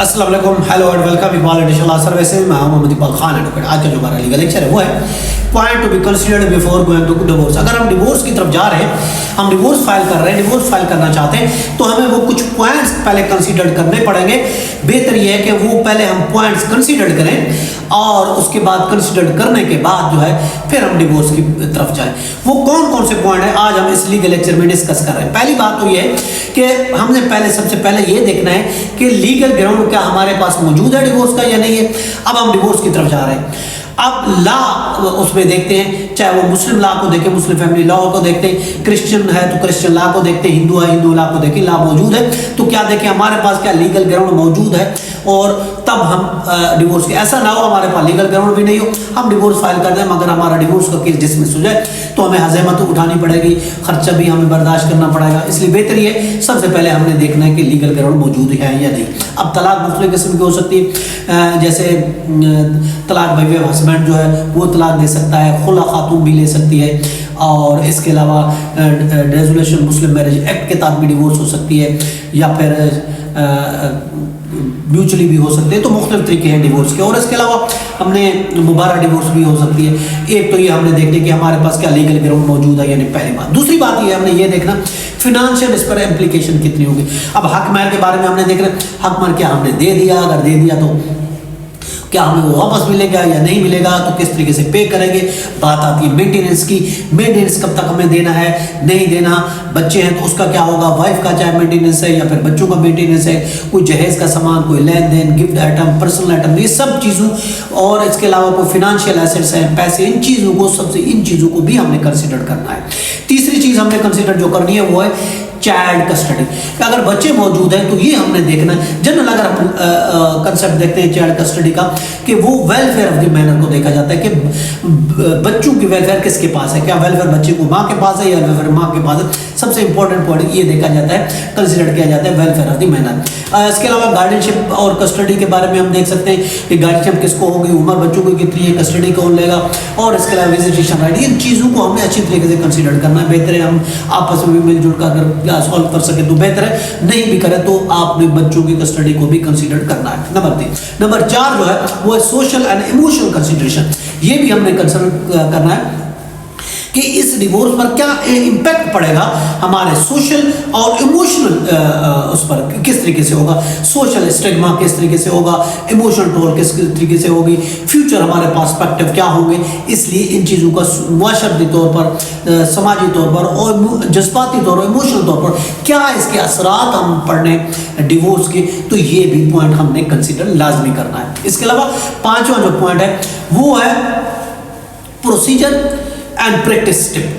अस्सलाम वालेकुम, hello and welcome Iqbal इंशाल्लाह सर्विसेज में मोहम्मद इकबाल खान एडवोकेट। आज का जो हमारा लीगल लेक्चर है वो है point to be considered before going to divorce. अगर हम डिवोर्स की तरफ जा रहे हैं, हम डिवोर्स फाइल कर रहे हैं, डिवोर्स फाइल करना चाहते हैं, तो हमें वो कुछ पॉइंट्स पहले कंसीडर करने पड़ेंगे। बेहतर ये है कि वो पहले हम पॉइंट्स कंसीडर करें और उसके बाद कंसीडर करने के बाद जो है फिर हम डिवोर्स की तरफ जाएं। वो कौन कौन से पॉइंट है आज हम इस लीगल लेक्चर में डिस्कस कर रहे हैं। पहली बात तो ये है कि हमने सबसे पहले ये देखना है कि लीगल ग्राउंड क्या हमारे पास मौजूद है डिवोर्स का या नहीं है। अब हम डिवोर्स की तरफ जा रहे हैं। अब लॉ उसमें देखते हैं, चाहे वो मुस्लिम लॉ को देखें, मुस्लिम फैमिली लॉ को देखते हैं, क्रिश्चियन है तो क्रिश्चियन लॉ को देखते हैं, हिंदू है हिंदू लॉ को देखें, लॉ मौजूद है तो क्या देखें हमारे पास क्या लीगल ग्राउंड मौजूद है, और तब हम डिवोर्स के ऐसा ना हो हमारे पास लीगल ग्राउंड भी नहीं हो, हम डिवोर्स फाइल कर दें मगर हमारा डिवोर्स का केस डिसमिस हो जाए तो हमें हज़ामत उठानी पड़ेगी, खर्चा भी हमें बर्दाश्त करना पड़ेगा। इसलिए बेहतर ये सबसे पहले हमने देखना है कि लीगल ग्राउंड मौजूद है या नहीं। अब तलाक मुख्तलिफ किस्म की हो सकती है, जैसे तलाक बाय हस्बैंड जो है वो तलाक दे सकता है, खुला खातून भी ले सकती है, और इसके अलावा रेजोल्यूशन मुस्लिम मैरिज एक्ट के तहत भी डिवोर्स हो सकती है, या फिर म्यूचुअली भी हो सकते हैं। तो मुख्तलिफ तरीके हैं डिवोर्स के। और इसके अलावा हमने मुबारक डिवोर्स भी हो सकती है। एक तो ये हमने देखने कि हमारे पास क्या लीगल ग्राउंड मौजूद है यानी पहली बात। दूसरी बात ये हमने ये देखना फिनेंशियल इस पर एप्लीकेशन कितनी होगी। अब हक महर के बारे में हमने देखना हक महर क्या हमने दे दिया, अगर दे दिया तो क्या हमें वो वापस मिलेगा या नहीं मिलेगा, तो किस तरीके से पे करेंगे। बात आती है मेंटेनेंस की, मेंटेनेंस कब तक हमें देना है नहीं देना, बच्चे हैं तो उसका क्या होगा, वाइफ का चाहे मेंटेनेंस है या फिर बच्चों का मेंटेनेंस है, कोई जहेज का सामान, कोई लेन देन, गिफ्ट आइटम, पर्सनल आइटम, ये सब चीज़ों, और इसके अलावा कोई फिनेंशियल एसेट्स हैं, पैसे, इन चीज़ों को भी हमने कंसिडर करना है। तीसरी चीज़ हमने कंसिडर जो करनी है वो है चाइल्ड कस्टडी। अगर बच्चे मौजूद हैं तो ये हमने देखना है। जनरल अगर हम कंसेप्ट देखते हैं चाइल्ड कस्टडी का कि वो वेलफेयर ऑफ द मैनर को देखा जाता है कि बच्चों की वेलफेयर किसके पास है, क्या वेलफेयर बच्चे को माँ के पास है या वेलफेयर माँ के पास है। सबसे इंपॉर्टेंट पॉइंट ये देखा जाता है, कंसिडर किया जाता है वेलफेयर ऑफ द मैनर। इसके अलावा गार्डियनशिप और कस्टडी के बारे में हम देख सकते हैं कि गार्डियनशिप किसको होगी, उम्र बच्चों को कितनी है, कस्टडी कौन लेगा, और इसके अलावा विजिटेशन राइट, इन चीज़ों को हमने अच्छी तरीके से कंसिडर करना है। बेहतर है हम आपस में भी मिलजुल कर सॉल्व कर सके तो बेहतर है, नहीं भी करे तो आपने बच्चों की कस्टडी को भी कंसीडर करना है। नंबर 3। नंबर 4 जो है वो है सोशल एंड इमोशनल कंसिडरेशन। ये भी हमने कंसिडर करना है कि इस डिवोर्स पर क्या इम्पैक्ट पड़ेगा हमारे सोशल और इमोशनल उस पर किस तरीके से होगा, सोशल स्टिग्मा किस तरीके से होगा, इमोशनल टोल किस तरीके से होगी, फ्यूचर हमारे पर्सपेक्टिव क्या होंगे। इसलिए इन चीज़ों का माशरती तौर पर, समाजी तौर पर और जज्बाती तौर पर, इमोशनल तौर पर क्या इसके असरात हम पढ़ने डिवोर्स के, तो ये भी पॉइंट हमने कंसिडर लाजमी करना है। इसके अलावा 5वां जो पॉइंट है वो है procedure and practice step.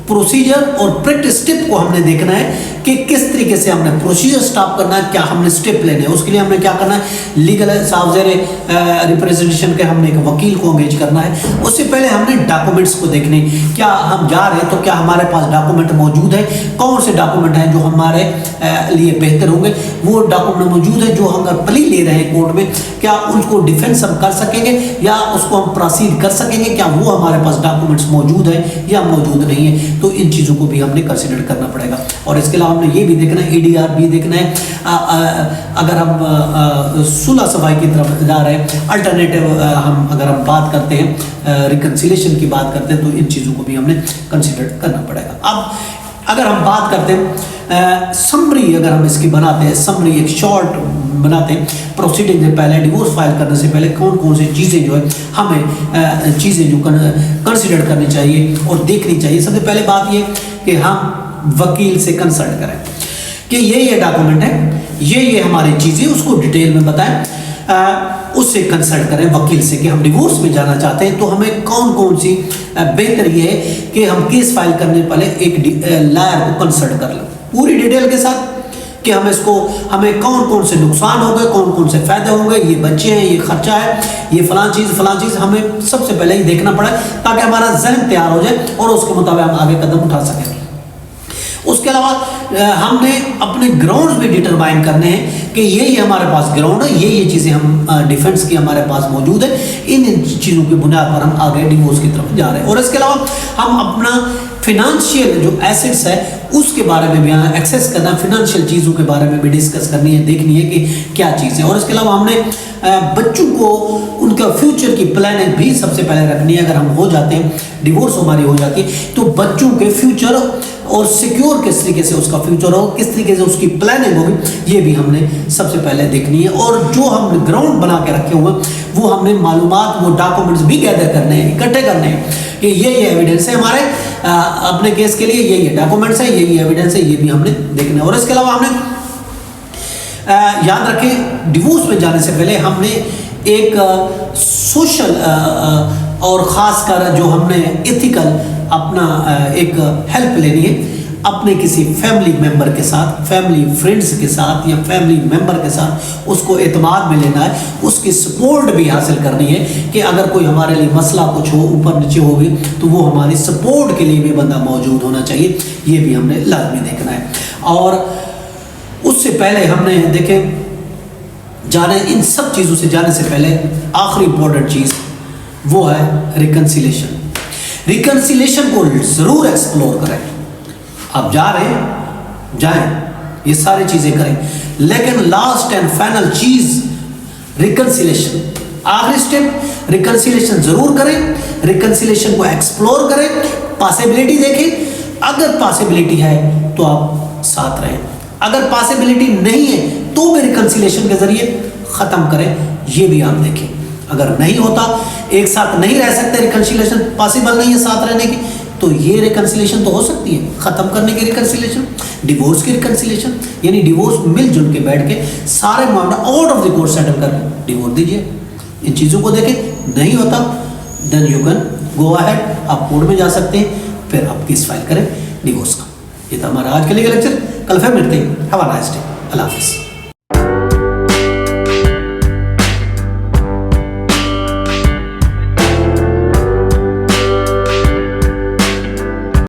Procedure और प्रैक्टिस स्टेप को हमने देखना है कि किस तरीके से हमने प्रोसीजर स्टॉप करना है, क्या हमने स्टेप लेने हैं। उसके लिए हमने क्या करना है, लीगल सावजेरे रिप्रेजेंटेशन के हमने एक वकील को एंगेज करना है। उससे पहले हमने डॉक्यूमेंट्स को देखने, क्या हम जा रहे हैं तो क्या हमारे पास डॉक्यूमेंट मौजूद है, कौन से डॉक्यूमेंट हैं जो हमारे लिए बेहतर होंगे, वो डॉक्यूमेंट मौजूद है जो हम अगर प्ली ले रहे हैं कोर्ट में, क्या उनको डिफेंस हम कर सकेंगे या उसको हम प्रोसीड कर सकेंगे, क्या वो हमारे पास डॉक्यूमेंट्स मौजूद है या मौजूद नहीं है। तो इन चीज़ों को भी हमने कंसिडर करना पड़ेगा। और इसके अलावा हमने ये भी देखना है, ADR भी देखना है। अगर हम सुलह सफाई की तरफ जा रहे हैं, अल्टरनेटिव अगर हम बात करते हैं, रिकन्सिलेशन की बात करते हैं, तो इन चीज़ों को भी हमने कंसिडर करना पड़ेगा। अब अगर हम बात करते हैं समरी, अगर हम इसकी बनाते हैं समरी, एक शॉर्ट बनाते हैं प्रोसीडिंग से पहले, डिवोर्स फाइल करने से पहले कौन कौन सी चीज़ें जो है हमें चीज़ें जो कंसिडर करनी चाहिए और देखनी चाहिए। सबसे पहले बात ये कि हम वकील से कंसल्ट करें कि ये डॉक्यूमेंट है, ये हमारी चीज़ें, उसको डिटेल में बताएं। उससे कंसल्ट करें वकील से कि हम डिवोर्स में जाना चाहते हैं तो हमें कौन कौन सी, बेहतर ये है कि हम केस फाइल करने पहले एक लॉयर को कंसल्ट कर लें पूरी डिटेल के साथ कि हमें कौन कौन से नुकसान होंगे, कौन कौन से फायदे होंगे, ये बच्चे हैं, ये खर्चा है, ये फलां चीज़ हमें सबसे पहले ही देखना पड़ा ताकि हमारा जहन तैयार हो जाए और उसके मुताबिक हम आगे कदम उठा सकें। उसके अलावा हमने अपने ग्राउंड्स भी डिटरमाइन करने हैं कि ये हमारे पास ग्राउंड है, ये चीज़ें हम डिफेंस की हमारे पास मौजूद है, इन चीज़ों की बुनियाद पर हम आगे डिवोर्स की तरफ जा रहे हैं। और इसके अलावा हम अपना फिनेंशियल जो एसेट्स है उसके बारे में भी एक्सेस करना, फिनेंशियल चीज़ों के बारे में भी डिस्कस करनी है, देखनी है कि क्या चीज़ है। और इसके अलावा हमने बच्चों को उनका फ्यूचर की प्लानिंग भी सबसे पहले रखनी है। अगर हम हो जाते हैं, डिवोर्स हमारी हो जाती है, तो बच्चों के फ्यूचर और सिक्योर किस तरीके से उसका फ्यूचर हो, किस तरीके से उसकी प्लानिंग होगी, ये भी हमने सबसे पहले देखनी है। और जो हम ग्राउंड बना के रखे हुए वो हमने मालूमात, वो डॉक्यूमेंट्स भी गैदर करने हैं, इकट्ठे करने हैं कि ये एविडेंस है हमारे अपने केस के लिए, ये डॉक्यूमेंट्स है, ये एविडेंस है, ये भी हमने देखना है। और इसके अलावा हमने याद रखें, डिवोर्स में जाने से पहले हमने एक सोशल और ख़ासकर जो हमने एथिकल अपना एक हेल्प लेनी है अपने किसी फैमिली मेम्बर के साथ, फैमिली फ्रेंड्स के साथ या फैमिली मेम्बर के साथ, उसको एतमाद में लेना है, उसकी सपोर्ट भी हासिल करनी है कि अगर कोई हमारे लिए मसला कुछ हो, ऊपर नीचे हो भी, तो वो हमारी सपोर्ट के लिए भी बंदा मौजूद होना चाहिए, ये भी हमने लाजमी देखना है। और उससे पहले हमने देखे जाने, इन सब चीज़ों से जाने से पहले आखिरी इंपॉर्टेंट चीज़ वो है रिकन्सिलेशन। रिकन्सिलेशन को ज़रूर एक्सप्लोर करें। आप जा रहे हैं, जाएं, ये सारी चीज़ें करें, लेकिन last and final cheese reconciliation, आखिरी स्टेप रिकन्सिलेशन ज़रूर करें। रिकन्सिलेशन को एक्सप्लोर करें, पॉसिबिलिटी देखें, अगर पॉसिबिलिटी है तो आप साथ रहें, अगर पॉसिबिलिटी नहीं है तो भी रिकन्सिलेशन के ज़रिए ख़त्म करें, ये भी आप देखें। अगर नहीं होता, एक साथ नहीं रह सकते, रिकन्सिलेशन पॉसिबल नहीं है साथ रहने की, तो ये रिकन्सिलेशन तो हो सकती है, ख़त्म करने की रिकन्सिलेशन, डिवोर्स की रिकन्सिलेशन, यानी डिवोर्स मिलजुल के बैठ के सारे मामला out of the court settle करके डिवोर्स दीजिए। इन चीज़ों को देखें, नहीं होता then you can go ahead, आप कोर्ट में जा सकते हैं, फिर आप केस फाइल करें डिवोर्स का। ये था हमारा आज के लिए लेक्चर, कल फिर मिलते हैं। हैव अ नाइस डे, अल्लाह हाफ़िज़।